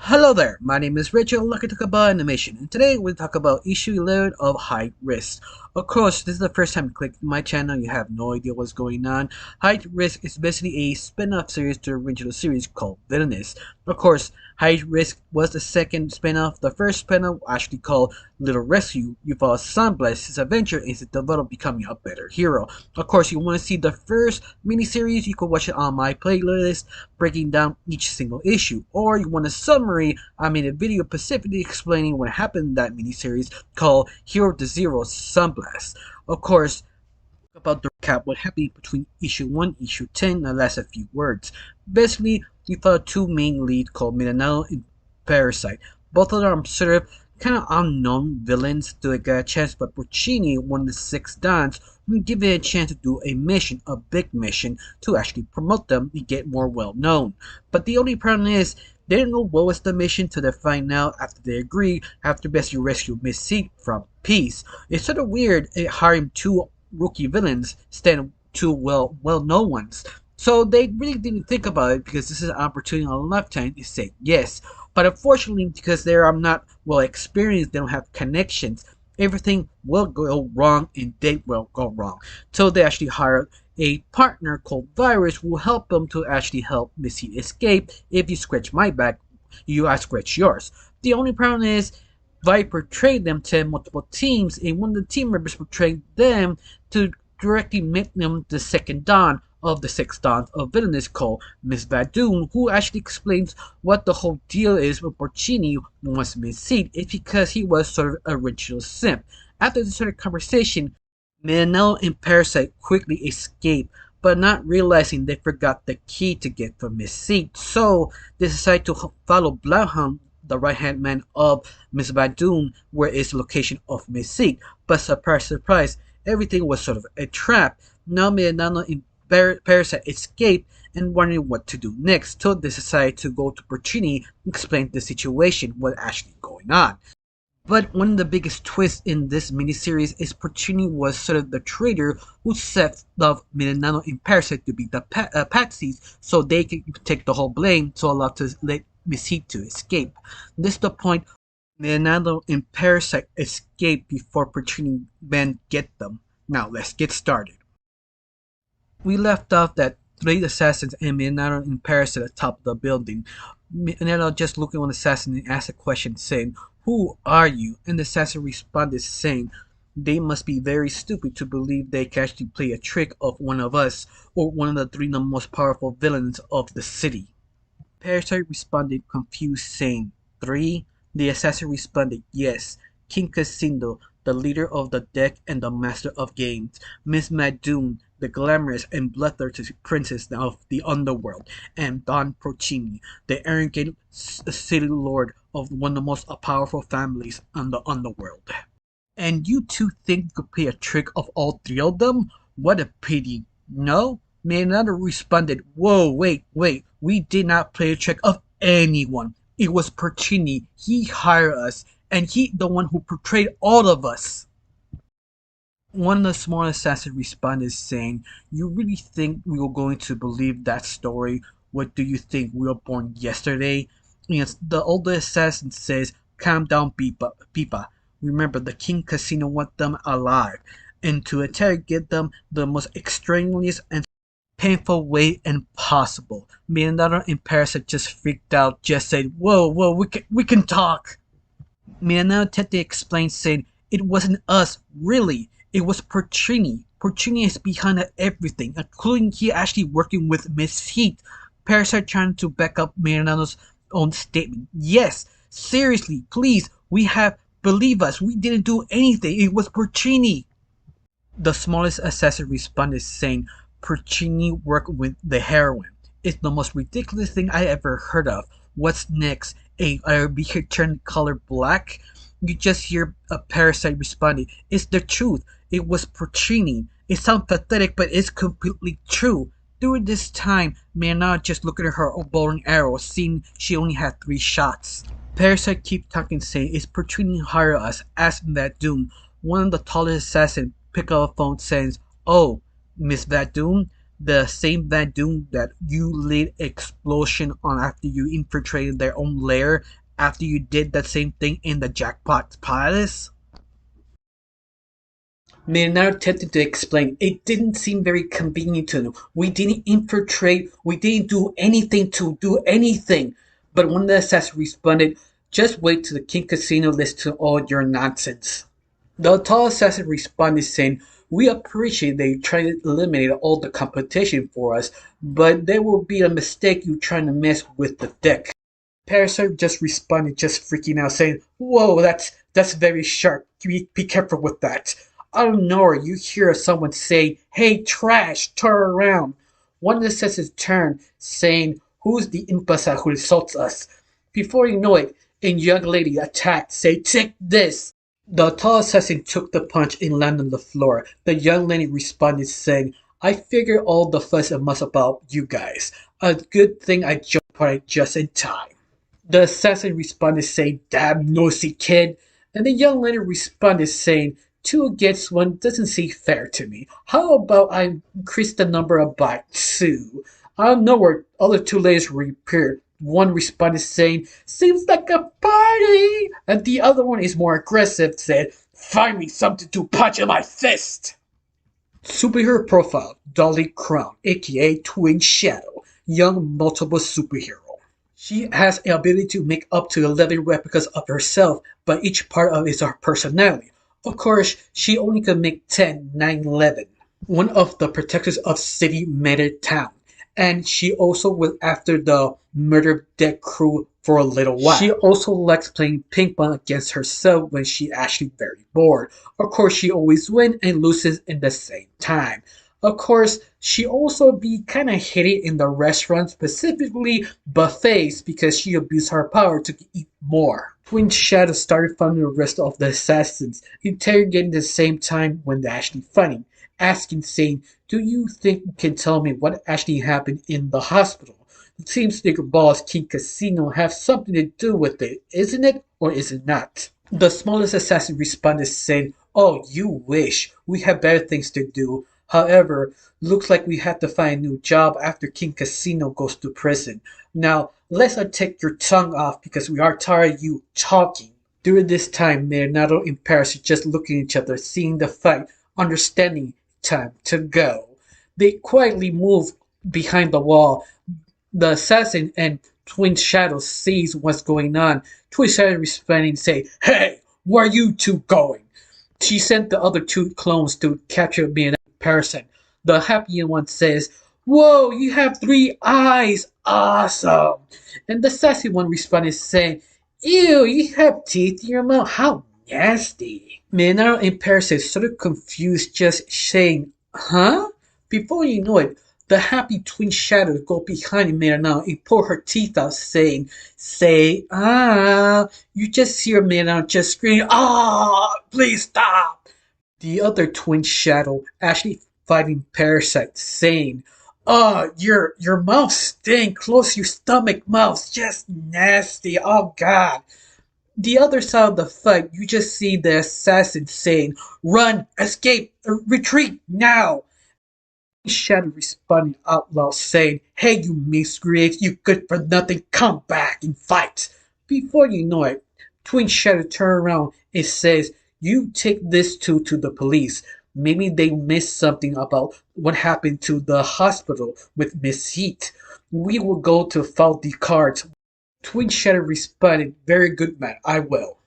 Hello there, my name is Rachel. I'd like to talk about animation, and today we'll talk about issue 11 of High Risk. Of course, this is the first time you click my channel, you have no idea what's going on. High Risk is basically a spin-off series to the original series called Villainous. Of course, High Risk was the second spin-off. The first spin-off actually called Little Rescue. You follow Sunblast, his adventure is to develop becoming a better hero. Of course, you want to see the first miniseries, you can watch it on my playlist, breaking down each single issue. Or you want a summary, I made a video specifically explaining what happened in that miniseries called Hero to Zero Sunblast. Of course, about the recap what happened between issue 1 and issue 10 and last a few words. Basically, we follow two main leads called Villainous and Parasite. Both of them are sort of kind of unknown villains to get a chance, but Porcini, one of the six dons, will give it a chance to do a mission, a big mission, to actually promote them and get more well known. But the only problem is, they didn't know what was the mission till they find out after they agree, after basically rescue Miss Seat from Peace. It's sort of weird hiring two rookie villains instead of two well-known ones. So they really didn't think about it because this is an opportunity on a lifetime to say yes. But unfortunately, because they are not well experienced, they don't have connections, everything will go wrong and they will go wrong. So they actually hired a partner called Virus who will help them to actually help Missy escape. If you scratch my back, I scratch yours. The only problem is Viper traded them to multiple teams, and one of the team members portrayed them to directly make them the second Dawn of the six Dons of Villainous called Miss Vadoon, who actually explains what the whole deal is with Porcini wants Miss Seed. It's because he was sort of a original simp. After this sort of conversation, Manel and Parasite quickly escape, but not realizing they forgot the key to get from Miss Seed. So they decide to follow Bloodhound, the right-hand man of Miss Vadoon, where is the location of Miss Seed. But surprise, surprise, everything was sort of a trap. Now Manel and Parasite escape and wondering what to do next, so they decide to go to Porcini and explain the situation, what's actually going on. But one of the biggest twists in this miniseries is Porcini was sort of the traitor who set up Milano and Parasite to be the patsies so they can take the whole blame to allow to let Missy to escape. This is the point Milano and Parasite escape before Porcini men get them. Now let's get started. We left off that three assassins and Milano and Parasite at the top of the building. Milano just looking on the assassin and asked a question saying, "Who are you?" And the assassin responded saying, "They must be very stupid to believe they can actually play a trick of one of us, or one of the three most powerful villains of the city." Parasite responded confused saying, "Three?" The assassin responded, "Yes, King Casino, the leader of the deck and the master of games, Miss Madoon, the glamorous and bloodthirsty princess of the underworld, and Don Porcini, the arrogant city lord of one of the most powerful families in the underworld. And you two think you could play a trick of all three of them? What a pity. No?" Manana responded, "Whoa, wait, we did not play a trick of anyone. It was Porcini. He hired us, and he the one who portrayed all of us." One of the small assassins responded saying, "You really think we were going to believe that story? What do you think, we were born yesterday?" And the older assassin says, "Calm down, Pipa. Remember, the King Casino want them alive, and to interrogate them the most extraneous and painful way impossible." Minado and Parasite just freaked out, just said, whoa, we can talk." Minado Tete explained saying, "It wasn't us, really. It was Porcini. Porcini is behind everything, including he actually working with Miss Heat." Parasite trying to back up Minado's own statement. "Yes, seriously, please, believe us, we didn't do anything, it was Porcini." The smallest assassin responded saying, "Porcini worked with the heroine. It's the most ridiculous thing I ever heard of. What's next? A beard turned color black?" You just hear a Parasite responding, "It's the truth. It was Porcini. It sounds pathetic, but it's completely true." During this time, Mayana just looking at her bow and arrow, seeing she only had 3 shots. Parasite keep talking saying, "Is Porcini hire us?" Ask Vadoon. One of the tallest assassins pick up a phone saying, "Oh, Miss Vadoon, the same Van Doom that you laid explosion on after you infiltrated their own lair after you did that same thing in the Jackpot Palace? Leonardo attempted to explain. It didn't seem very convenient to them. We didn't infiltrate. We didn't do anything to do anything. But one of the assassins responded, just wait till the King Casino listens to all your nonsense. The tall assassin responded saying, we appreciate that you try to eliminate all the competition for us, but there will be a mistake you trying to mess with the deck. Parasite just responded, just freaking out, saying, whoa, that's very sharp. Be careful with that. Out of nowhere, you hear someone say, hey, trash, turn around. One of the assassins turned, saying, who's the imbecile who insults us? Before you know it, a young lady attacked, say, take this. The tall assassin took the punch and landed on the floor. The young lady responded, saying, I figure all the fuss and muss about you guys. A good thing I jumped right just in time. The assassin responded, saying, damn nosy kid. And the young lady responded, saying, two against one doesn't seem fair to me. How about I increase the number by two? Out of nowhere, other two ladies reappeared. One responded saying, seems like a party! And the other one is more aggressive, said, find me something to punch in my fist! Superhero profile, Dolly Crown, aka Twin Shadow, young multiple superhero. She has the ability to make up to 11 replicas of herself, but each part of it is her personality. Of course, she only can make 10, 9, 11. One of the protectors of City Matter Town. And she also was after the murder deck crew for a little while. She also likes playing ping pong against herself when she actually very bored. Of course, she always wins and loses in the same time. Of course, she also be kind of hitty in the restaurant, specifically buffets, because she abused her power to eat more. Twin Shadow started finding the rest of the assassins, interrogating at the same time when they're actually funny, asking, saying, do you think you can tell me what actually happened in the hospital? It seems like your boss, King Casino, have something to do with it, isn't it, or is it not? The smallest assassin responded saying, oh, you wish. We have better things to do. However, looks like we have to find a new job after King Casino goes to prison. Now, let's take your tongue off because we are tired of you talking. During this time, Leonardo and Paris are just looking at each other, seeing the fight, understanding time to go. They quietly move behind the wall. The assassin and Twin Shadow sees what's going on. Twin Shadow responding and say, hey, where are you two going? She sent the other two clones to capture me and Parasite. The happy one says, whoa, you have 3 eyes, awesome. And the sassy one responded saying, ew, you have teeth in your mouth, how nasty. Leonardo and Parasite sort of confused, just saying, huh? Before you know it, the happy Twin Shadows go behind Leonardo and pull her teeth out, saying, say, ah. You just hear Leonardo just scream, ah, please stop. The other Twin Shadow actually fighting Parasite, saying, oh, your mouth stink, close your stomach mouth, just nasty, oh god. The other side of the fight, you just see the assassin saying, run, escape, retreat, now. Shadow responding out loud saying, hey you miscreants, you good for nothing, come back and fight. Before you know it, Twin Shadow turns around and says, you take this two to the police. Maybe they missed something about what happened to the hospital with Miss Heat. We will go to file the cards. Twin Shadow responded, very good man, I will.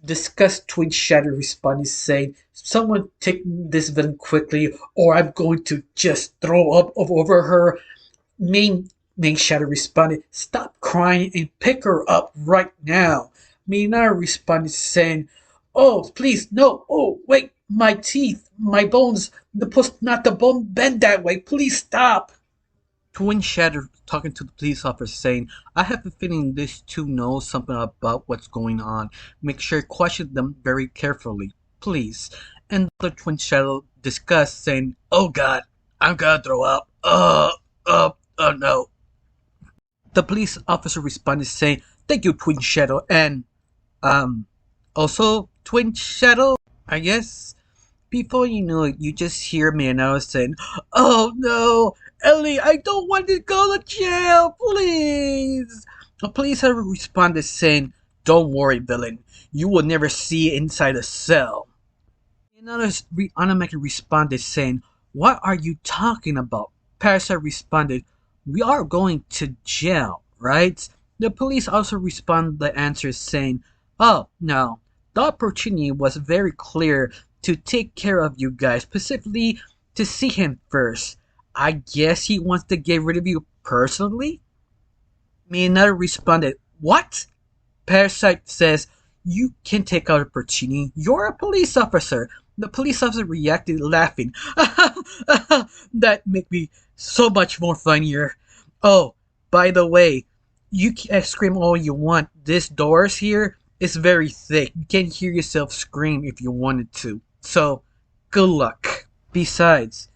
Disgust Twin Shadow responded saying, someone take this villain quickly or I'm going to just throw up over her. Main Shadow responded, stop crying and pick her up right now. Minara responded saying, oh please no, oh wait, my teeth, my bones, not the bone bend that way, please stop. Twin Shadow talking to the police officer saying, I have a feeling these two know something about what's going on. Make sure you question them very carefully, please. And the Twin Shadow discussed saying, oh god, I'm gonna throw up. Oh no. The police officer responded saying, thank you Twin Shadow, and also Twin Shadow, I guess. Before you know it, you just hear Leonardo saying, oh no, Ellie, I don't want to go to jail, please. The police have responded saying, don't worry, villain. You will never see inside a cell. Another automatically responded saying, what are you talking about? Parasite responded, we are going to jail, right? The police also responded the answer saying, oh, no. The opportunity was very clear to take care of you guys, specifically to see him first. I guess he wants to get rid of you personally? Another responded, what? Parasite says, you can take out a Porcini. You're a police officer. The police officer reacted laughing. That make me so much more funnier. Oh, by the way, you can scream all you want. This doors here is very thick. You can hear yourself scream if you wanted to. So, good luck. Besides,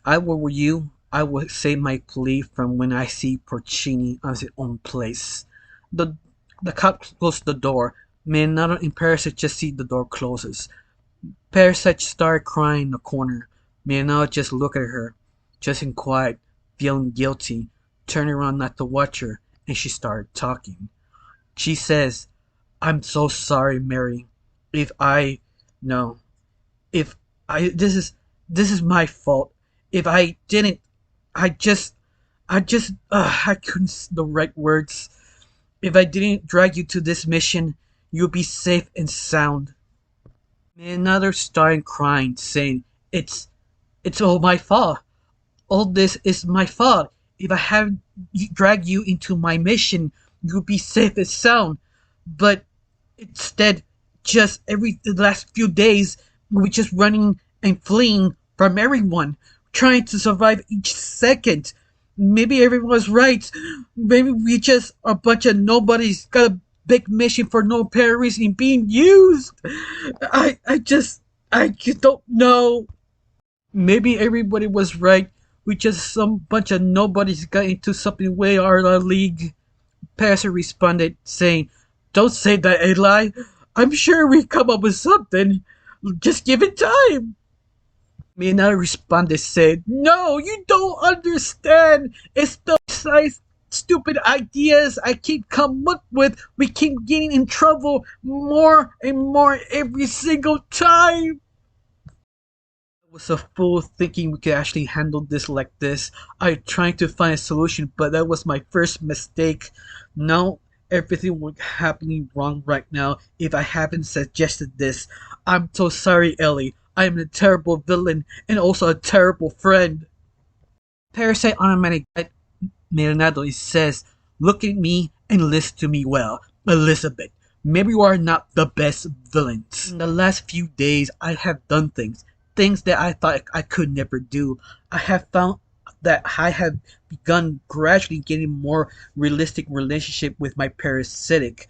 I were you, I would say my plea from when I see Porcini on his own place. The the cop closed the door. Minato and Parasite just see the door closes. Parasite started crying in the corner. Minato just looked at her, just in quiet, feeling guilty, turned around not to watch her, and she started talking. She says, I'm so sorry, Mary. If I no. If I this is my fault. If I didn't I couldn't the right words. If I didn't drag you to this mission, you'll be safe and sound. Another started crying, saying, it's all my fault. All this is my fault. If I hadn't dragged you into my mission, you'll be safe and sound. But instead, just the last few days, we're just running and fleeing from everyone, trying to survive each second. Maybe everyone was right. Maybe we just a bunch of nobodies got a big mission for no apparent reason being used. I just don't know. Maybe everybody was right. We just some bunch of nobodies got into something way out of our league. Passer responded, saying, don't say that, Eli. I'm sure we come up with something. Just give it time. Minato responded, said, no, you don't understand. It's the size stupid ideas I keep come up with. We keep getting in trouble more and more every single time. I was a fool thinking we could actually handle this like this. I tried to find a solution, but that was my first mistake. Now everything was happening wrong right now if I haven't suggested this. I'm so sorry, Ellie. I am a terrible villain and also a terrible friend. Parasite automatic Leonardo says, look at me and listen to me well. Elizabeth, maybe you are not the best villains. In the last few days, I have done things that I thought I could never do. I have found that I have begun gradually getting more realistic relationship with my parasitic.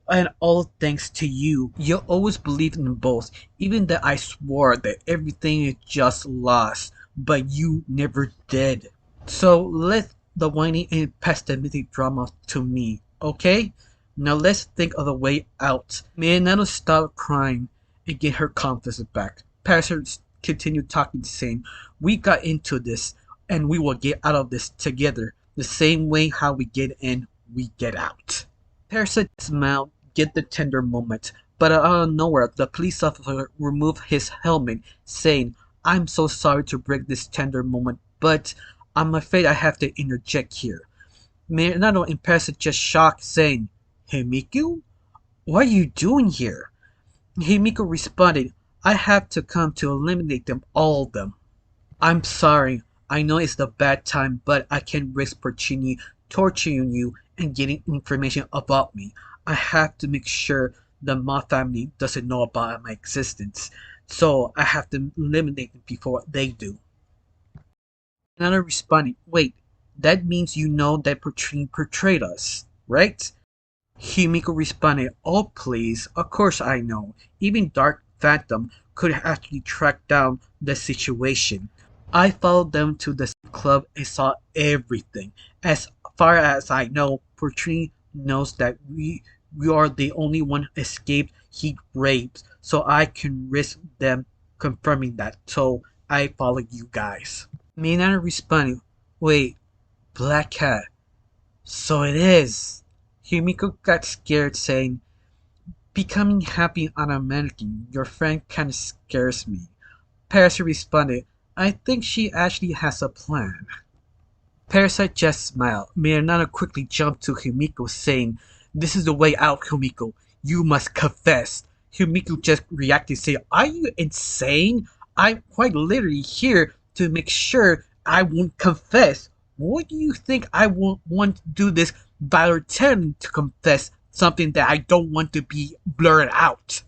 And all thanks to you. You always believed in both, even that I swore that everything is just lost, but you never did. So let the whining and pessimistic drama to me, okay? Now let's think of the way out. Minato stopped crying and get her confidence back. Pastor continued talking, saying, we got into this, and we will get out of this together, the same way how we get in, we get out. Parasite smiled, get the tender moment, but out of nowhere, the police officer removed his helmet, saying, I'm so sorry to break this tender moment, but I'm afraid I have to interject here. Minato and Parasite just shocked, saying, Himiko? What are you doing here? Himiko responded, I have to come to eliminate them all of them. I'm sorry. I know it's the bad time, but I can't risk Porcini torturing you and getting information about me. I have to make sure the Ma family doesn't know about my existence. So I have to eliminate them before they do. Another responded, wait, that means you know that Porcini portrayed us, right? Himiko responded, oh please, of course I know. Even Dark Phantom could actually track down the situation. I followed them to the club and saw everything. As far as I know, Porcini knows that we are the only one who escaped heat rapes, so I can risk them confirming that. So I follow you guys. Minato responded, Wait, Black Cat. So it is. Himiko got scared, saying, becoming happy automatically. Your friend kinda scares me. Parasite responded, I think she actually has a plan. Parasite just smiled. Miranana quickly jumped to Himiko, saying, this is the way out, Himiko. You must confess. Himiko just reacted, saying, are you insane? I'm quite literally here to make sure I won't confess. What do you think I won't want to do this by pretending to confess something that I don't want to be blurred out?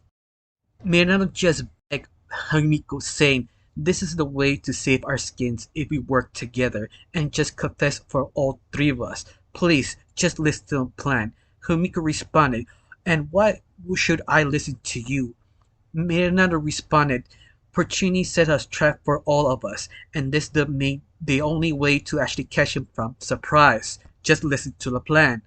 Miranana just begged Himiko, saying, this is the way to save our skins if we work together and just confess for all three of us. Please, just listen to the plan. Himiko responded, and why should I listen to you? Miranada responded, Porcini set us trap for all of us, and this the only way to actually catch him from surprise. Just listen to the plan.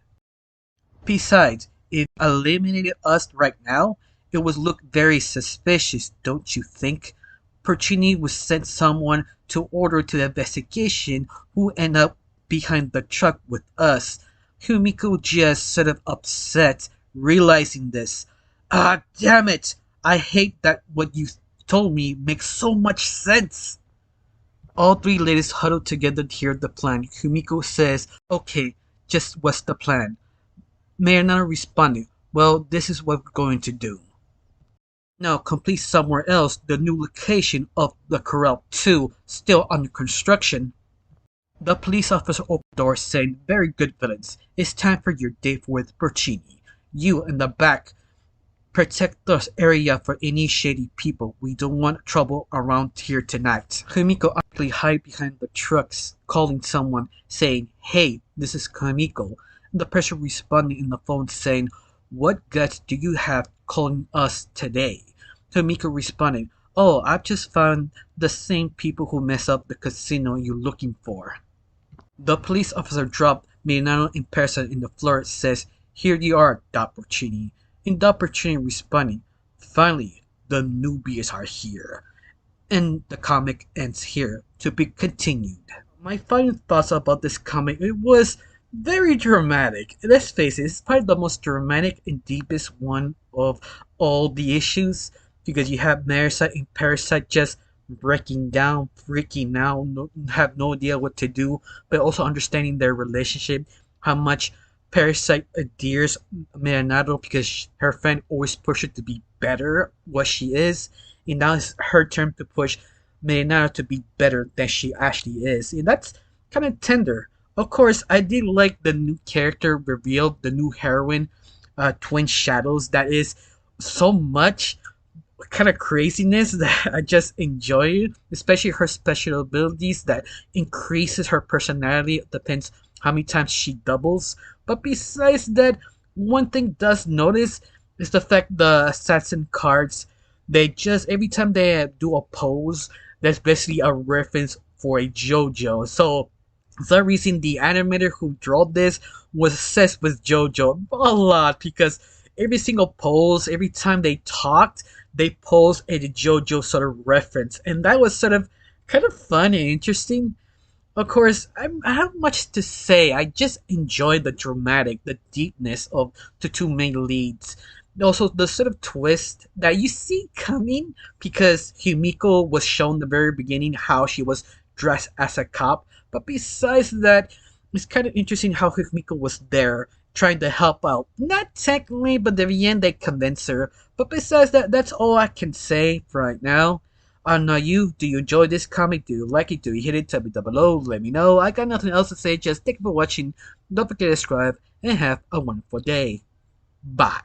Besides, if eliminated us right now, it would look very suspicious, don't you think? Porcini would send someone to order to the investigation who end up behind the truck with us. Humiko just sort of upset, realizing this. Ah, damn it! I hate that what you told me makes so much sense. All three ladies huddled together to hear the plan. Humiko says, okay, just what's the plan? Marinara responded, well, this is what we're going to do. Now complete somewhere else the new location of the Corral 2 still under construction. The police officer opened the door saying, very good villains, it's time for your date with Porcini. You in the back, protect this area for any shady people. We don't want trouble around here tonight. Kamiko actually hid behind the trucks, calling someone, saying, hey, this is Kamiko. The person responded in the phone saying, what guts do you have calling us today? Kamiko responded, oh, I've just found the same people who mess up the casino you're looking for. The police officer dropped Milano in person in the floor says, here you are, Porcini. And Porcini responding, finally, the newbies are here. And the comic ends here, to be continued. My final thoughts about this comic, it was very dramatic. Let's face it, it's probably the most dramatic and deepest one of all the issues, because you have Marisa and Parasite just breaking down, freaking out, have no idea what to do, but also understanding their relationship, how much Parasite adheres Miranado because her friend always pushed her to be better what she is, and now it's her turn to push Miranado to be better than she actually is, and that's kind of tender. Of course, I did like the new character revealed, the new heroine, Twin Shadows. That is so much kind of craziness that I just enjoy it, especially her special abilities that increases her personality. It depends how many times she doubles. But besides that, one thing does notice is the fact the assassin cards, they just every time they do a pose, that's basically a reference for a JoJo. So for some reason the animator who drew this was obsessed with JoJo a lot, because every single pose, every time they talked, they posed a JoJo sort of reference, and that was sort of kind of fun and interesting. Of course, I have much to say. I just enjoy the dramatic, the deepness of the two main leads. Also, the sort of twist that you see coming, because Himiko was shown the very beginning how she was dressed as a cop. But besides that, it's kind of interesting how Himiko was there trying to help out. Not technically, but at the end they convince her. But besides that, that's all I can say for right now. Now you, do you enjoy this comic? Do you like it? Do you hate it? Tell me down below. Let me know. I got nothing else to say. Just thank you for watching. Don't forget to subscribe and have a wonderful day. Bye.